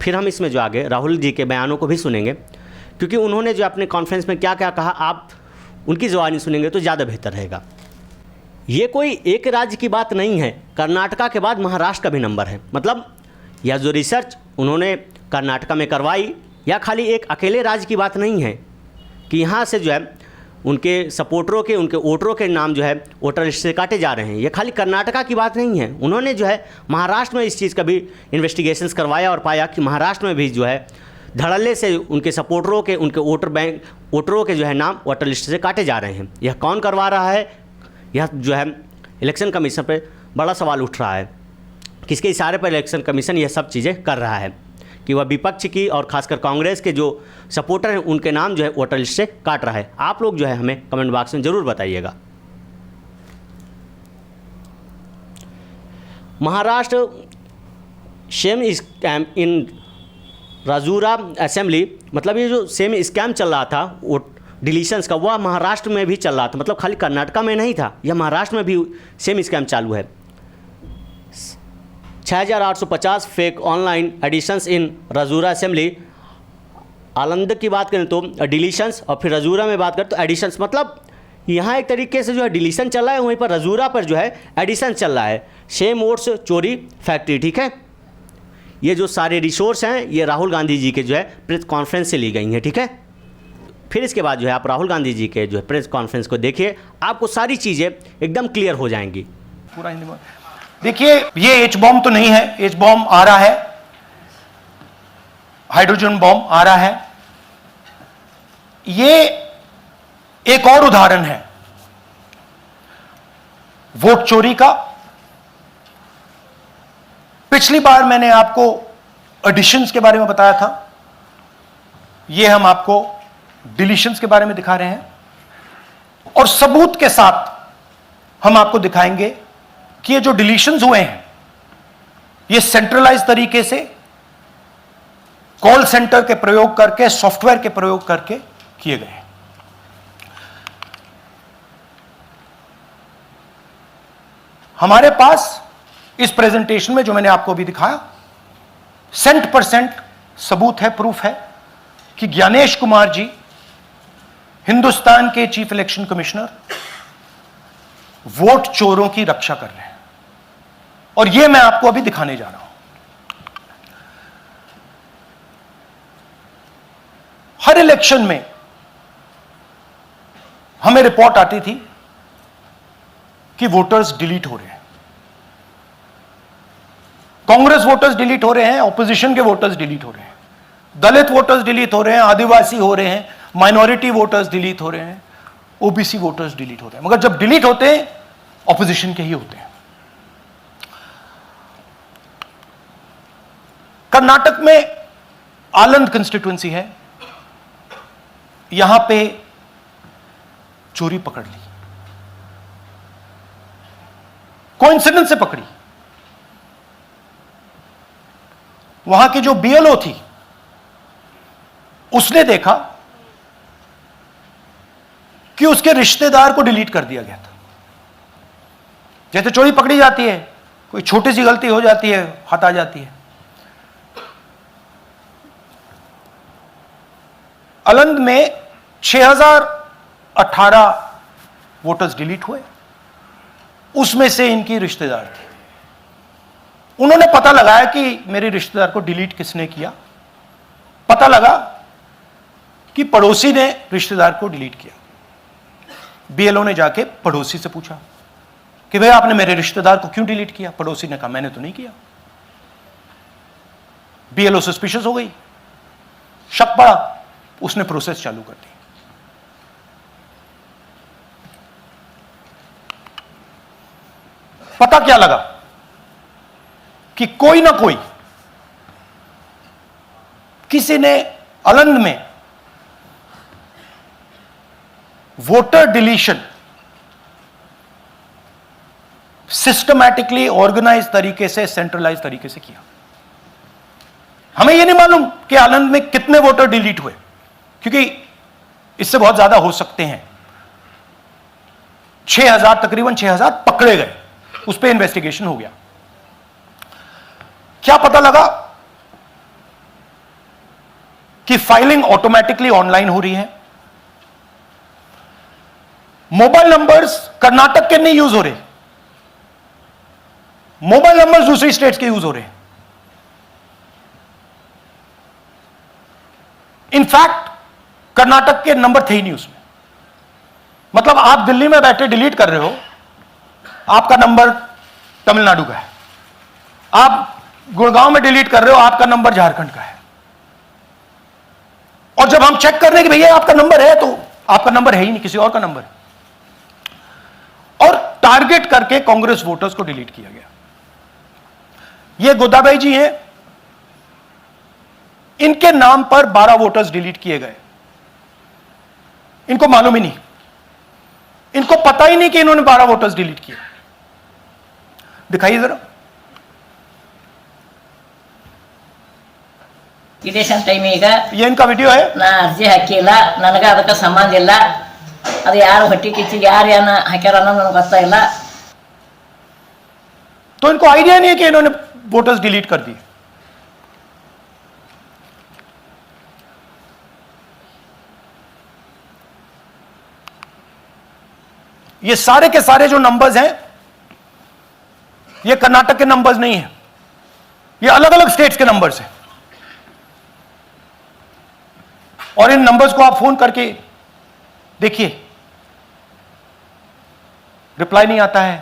फिर हम इसमें जो आगे राहुल जी के बयानों को भी सुनेंगे, क्योंकि उन्होंने जो अपने कॉन्फ्रेंस में क्या क्या कहा, आप उनकी ज़बानी सुनेंगे तो ज़्यादा बेहतर रहेगा। ये कोई एक राज्य की बात नहीं है, कर्नाटका के बाद महाराष्ट्र का भी नंबर है। मतलब यह जो रिसर्च उन्होंने कर्नाटका में करवाई, या खाली एक अकेले राज्य की बात नहीं है कि यहाँ से जो है उनके सपोर्टरों के, उनके वोटरों के नाम जो है वोटर लिस्ट से काटे जा रहे हैं। ये खाली कर्नाटका की बात नहीं है। उन्होंने जो है महाराष्ट्र में इस चीज़ का भी इन्वेस्टिगेशंस करवाया और पाया कि महाराष्ट्र में भी जो है धड़ल्ले से उनके सपोर्टरों के, उनके वोटरों के जो है नाम वोटर लिस्ट से काटे जा रहे हैं। यह कौन करवा रहा है? यह जो है इलेक्शन कमीशन पर बड़ा सवाल उठ रहा है। किसके इशारे पर इलेक्शन कमीशन यह सब चीज़ें कर रहा है कि वह विपक्ष की और खासकर कांग्रेस के जो सपोर्टर हैं उनके नाम जो है वोटर लिस्ट से काट रहा है? आप लोग जो है हमें कमेंट बॉक्स में ज़रूर बताइएगा। महाराष्ट्र सेम स्कैम इन राजूरा असेंबली, मतलब ये जो सेम स्कैम चल रहा था वो डिलीशंस का, वह महाराष्ट्र में भी चल रहा था। मतलब खाली कर्नाटका में नहीं था, यह महाराष्ट्र में भी सेम स्कैम चालू है। 6850 फेक ऑनलाइन एडिशंस इन राजूरा असेंबली। आनंद की बात करें तो डिलीशंस, और फिर राजूरा में बात करें तो एडिशंस। मतलब यहाँ एक तरीके से जो है डिलीशन चल रहा है, वहीं पर राजूरा पर जो है एडिशन चल रहा है। सेम वोट्स चोरी फैक्ट्री, ठीक है। ये जो सारे रिसोर्स हैं ये राहुल गांधी जी के जो है प्रेस कॉन्फ्रेंस से ली गई हैं, ठीक है। फिर इसके बाद जो है आप राहुल गांधी जी के जो है प्रेस कॉन्फ्रेंस को देखिए, आपको सारी चीज़ें एकदम क्लियर हो जाएंगी। पूरा हिंदी में देखिए, ये एच बॉम्ब तो नहीं है, एच बॉम्ब आ रहा है, हाइड्रोजन बॉम्ब आ रहा है। ये एक और उदाहरण है वोट चोरी का। पिछली बार मैंने आपको एडिशंस के बारे में बताया था, ये हम आपको डिलीशंस के बारे में दिखा रहे हैं, और सबूत के साथ हम आपको दिखाएंगे कि ये जो डिलीशंस हुए हैं ये सेंट्रलाइज तरीके से कॉल सेंटर के प्रयोग करके, सॉफ्टवेयर के प्रयोग करके किए गए हैं। हमारे पास इस प्रेजेंटेशन में जो मैंने आपको अभी दिखाया 100% सबूत है, प्रूफ है कि ज्ञानेश कुमार जी हिंदुस्तान के चीफ इलेक्शन कमिश्नर वोट चोरों की रक्षा कर रहे हैं, और यह मैं आपको अभी दिखाने जा रहा हूं। हर इलेक्शन में हमें रिपोर्ट आती थी कि वोटर्स डिलीट हो रहे हैं, कांग्रेस वोटर्स डिलीट हो रहे हैं, ऑपोजिशन के वोटर्स डिलीट हो रहे हैं, दलित वोटर्स डिलीट हो रहे हैं, आदिवासी हो रहे हैं, माइनॉरिटी वोटर्स डिलीट हो रहे हैं, ओबीसी वोटर्स डिलीट हो रहे हैं। मगर जब डिलीट होते हैं ऑपोजिशन के ही होते हैं। कर्नाटक में आलंद कंस्टिट्यूएंसी है, यहां पे चोरी पकड़ ली, कोइंसिडेंस से पकड़ी। वहां की जो बीएलओ थी उसने देखा कि उसके रिश्तेदार को डिलीट कर दिया गया था। जैसे चोरी पकड़ी जाती है, कोई छोटी सी गलती हो जाती है, हटा जाती है। आलंद में 6018 वोटर्स डिलीट हुए, उसमें से इनकी रिश्तेदार थी। उन्होंने पता लगाया कि मेरे रिश्तेदार को डिलीट किसने किया। पता लगा कि पड़ोसी ने रिश्तेदार को डिलीट किया। बीएलओ ने जाके पड़ोसी से पूछा कि भाई आपने मेरे रिश्तेदार को क्यों डिलीट किया? पड़ोसी ने कहा मैंने तो नहीं किया। बीएलओ सस्पिशियस हो गई, शक पड़ा, उसने प्रोसेस चालू कर दी। पता क्या लगा कि कोई ना कोई, किसी ने आलंद में वोटर डिलीशन सिस्टमैटिकली ऑर्गेनाइज तरीके से, सेंट्रलाइज तरीके से किया। हमें यह नहीं मालूम कि आलंद में कितने वोटर डिलीट हुए, क्योंकि इससे बहुत ज्यादा हो सकते हैं। 6000, तकरीबन 6000 पकड़े गए, उस पर इन्वेस्टिगेशन हो गया। क्या पता लगा कि फाइलिंग ऑटोमेटिकली ऑनलाइन हो रही है। मोबाइल नंबर्स कर्नाटक के नहीं यूज हो रहे, मोबाइल नंबर्स दूसरी स्टेट्स के यूज हो रहे हैं। इनफैक्ट कर्नाटक के नंबर थे ही नहीं उसमें। मतलब आप दिल्ली में बैठे डिलीट कर रहे हो, आपका नंबर तमिलनाडु का है। आप गुड़गांव में डिलीट कर रहे हो, आपका नंबर झारखंड का है। और जब हम चेक कर रहे हैं कि भैया आपका नंबर है, तो आपका नंबर है ही नहीं, किसी और का नंबर है। और टारगेट करके कांग्रेस वोटर्स को डिलीट किया गया। ये गोदाबाई जी हैं, इनके नाम पर 12 वोटर्स डिलीट किए गए। इनको मालूम ही नहीं, इनको पता ही नहीं कि इन्होंने 12 वोटर्स डिलीट किए। दिखाइए जरा। ಇಲೆಕ್ಷನ್ ಟೈಮ್ ಈಗ ये इनका वीडियो है। ನಾ ಅರ್ಜಿ ಹಾಕಿಲ್ಲ, ನನಗೆ ಅದಕ್ಕೆ ಸಂಬಂಧ ಇಲ್ಲ। ಅದು ಯಾರು ಹೊಟ್ಟಿ ಕಿಚ್ಚಿಗೆ ಯಾರು ಏನ ಹಾಕ್ಯಾರ ಅನ್ನೋದು ನನಗೆ ಗೊತ್ತಾಗಿಲ್ಲ। तो इनको आइडिया नहीं है कि इन्होंने वोटर्स डिलीट कर दिए। ये सारे के सारे जो नंबर्स हैं, ये कर्नाटक के नंबर्स नहीं है, ये अलग अलग स्टेट्स के नंबर्स हैं। और इन नंबर्स को आप फोन करके देखिए, रिप्लाई नहीं आता है।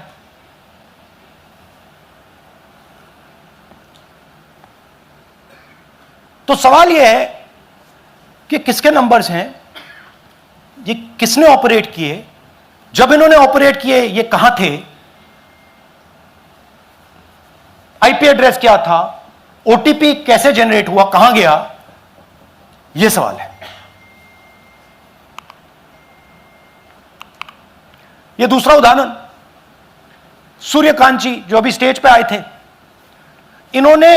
तो सवाल यह है कि किसके नंबर्स हैं, ये किसने ऑपरेट किए, जब इन्होंने ऑपरेट किए ये कहां थे, आईपी एड्रेस क्या था, ओटीपी कैसे जनरेट हुआ, कहां गया, यह सवाल है। यह दूसरा उदाहरण, सूर्यकांत जी जो अभी स्टेज पे आए थे, इन्होंने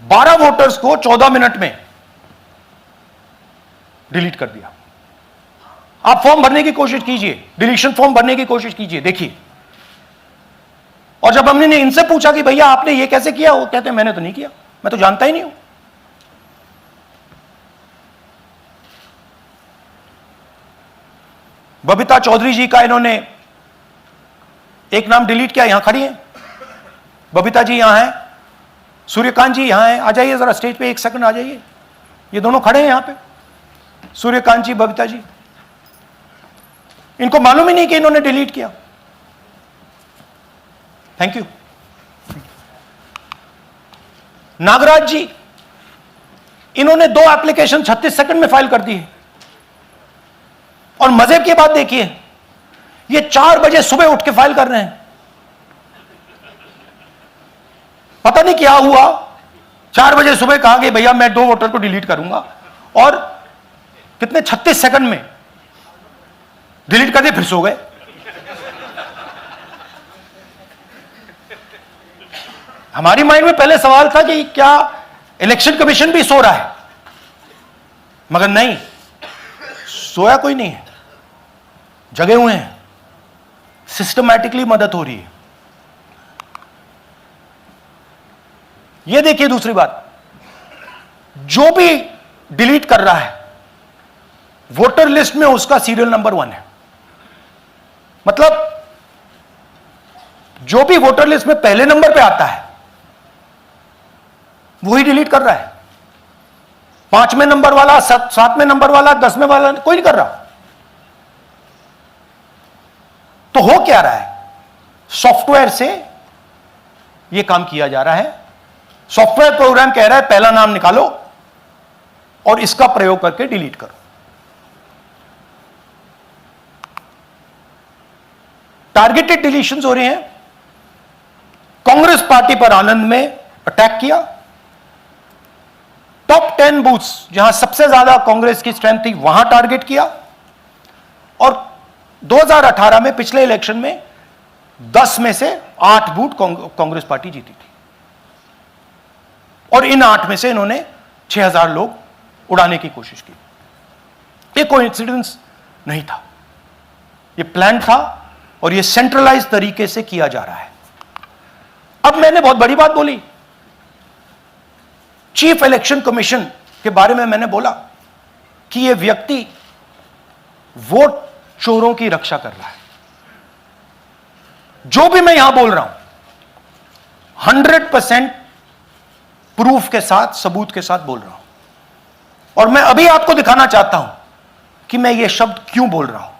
12 वोटर्स को 14 मिनट में डिलीट कर दिया। आप फॉर्म भरने की कोशिश कीजिए, डिलीशन फॉर्म भरने की कोशिश कीजिए, देखिए। और जब हमने इनसे पूछा कि भैया आपने ये कैसे किया, वो कहते हैं मैंने तो नहीं किया, मैं तो जानता ही नहीं हूं। बबीता चौधरी जी का इन्होंने एक नाम डिलीट किया, यहां खड़ी हैं बबीता जी, यहां हैं सूर्यकांत जी, यहां हैं, आ जाइए जरा स्टेज पे, एक सेकंड आ जाइए। ये दोनों खड़े हैं यहां पे, सूर्यकांत जी, बबीता जी। इनको मालूम ही नहीं कि इन्होंने डिलीट किया। Thank you. नागराज जी, इन्होंने 2 एप्लीकेशन 36 सेकंड में फाइल कर दी है। और मजे की बात देखिए, ये 4 बजे सुबह उठ के फाइल कर रहे हैं। पता नहीं क्या हुआ, 4 बजे सुबह कहा कि भैया मैं 2 वोटर को डिलीट करूंगा, और कितने 36 सेकंड में डिलीट कर दिए, फिर सो गए। हमारी माइंड में पहले सवाल था कि क्या इलेक्शन कमीशन भी सो रहा है, मगर नहीं, सोया कोई नहीं है, जगे हुए हैं, सिस्टमैटिकली मदद हो रही है। यह देखिए दूसरी बात, जो भी डिलीट कर रहा है वोटर लिस्ट में उसका सीरियल नंबर 1 है। मतलब जो भी वोटर लिस्ट में पहले नंबर पे आता है वही डिलीट कर रहा है। 5वें नंबर वाला, 7वें नंबर वाला, 10वें वाला कोई नहीं कर रहा। तो हो क्या रहा है, सॉफ्टवेयर से यह काम किया जा रहा है। सॉफ्टवेयर प्रोग्राम कह रहा है पहला नाम निकालो और इसका प्रयोग करके डिलीट करो। टारगेटेड डिलीशंस हो रहे हैं। कांग्रेस पार्टी पर आनंद में अटैक किया। टॉप 10 बूथ्स जहां सबसे ज्यादा कांग्रेस की स्ट्रेंथ थी वहां टारगेट किया। और 2018 में पिछले इलेक्शन में 10 में से 8 बूथ कांग्रेस पार्टी जीती थी, और इन 8 में से इन्होंने 6000 लोग उड़ाने की कोशिश की। ये कोइंसिडेंस नहीं था, ये प्लान था, और ये सेंट्रलाइज तरीके से किया जा रहा है। अब मैंने बहुत बड़ी बात बोली, चीफ इलेक्शन कमीशन के बारे में मैंने बोला कि यह व्यक्ति वोट चोरों की रक्षा कर रहा है। जो भी मैं यहां बोल रहा हूं 100% प्रूफ के साथ, सबूत के साथ बोल रहा हूं। और मैं अभी आपको दिखाना चाहता हूं कि मैं ये शब्द क्यों बोल रहा हूं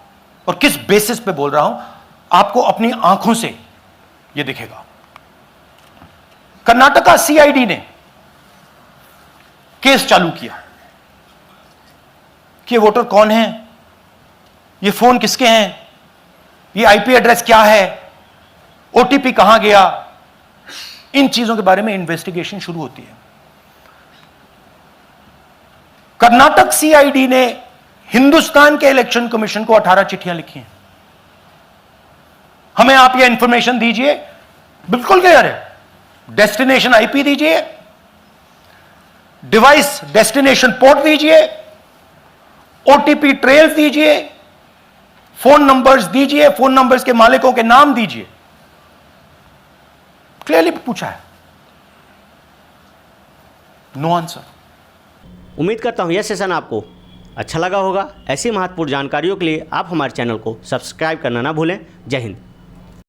और किस बेसिस पे बोल रहा हूं। आपको अपनी आंखों से ये दिखेगा। कर्नाटका सीआईडी ने केस चालू किया कि ये वोटर कौन है, ये फोन किसके हैं, ये आईपी एड्रेस क्या है, ओटीपी कहां गया, इन चीजों के बारे में इन्वेस्टिगेशन शुरू होती है। कर्नाटक सीआईडी ने हिंदुस्तान के इलेक्शन कमीशन को 18 चिट्ठियां लिखी हैं। हमें आप ये इंफॉर्मेशन दीजिए, बिल्कुल क्लियर है, डेस्टिनेशन आईपी दीजिए, डिवाइस डेस्टिनेशन पोर्ट दीजिए, ओटीपी ट्रेल दीजिए, फोन नंबर्स दीजिए, फोन नंबर्स के मालिकों के नाम दीजिए। क्लियरली पूछा है, नो आंसर। उम्मीद करता हूँ यह सेशन आपको अच्छा लगा होगा। ऐसी महत्वपूर्ण जानकारियों के लिए आप हमारे चैनल को सब्सक्राइब करना ना भूलें। जय हिंद।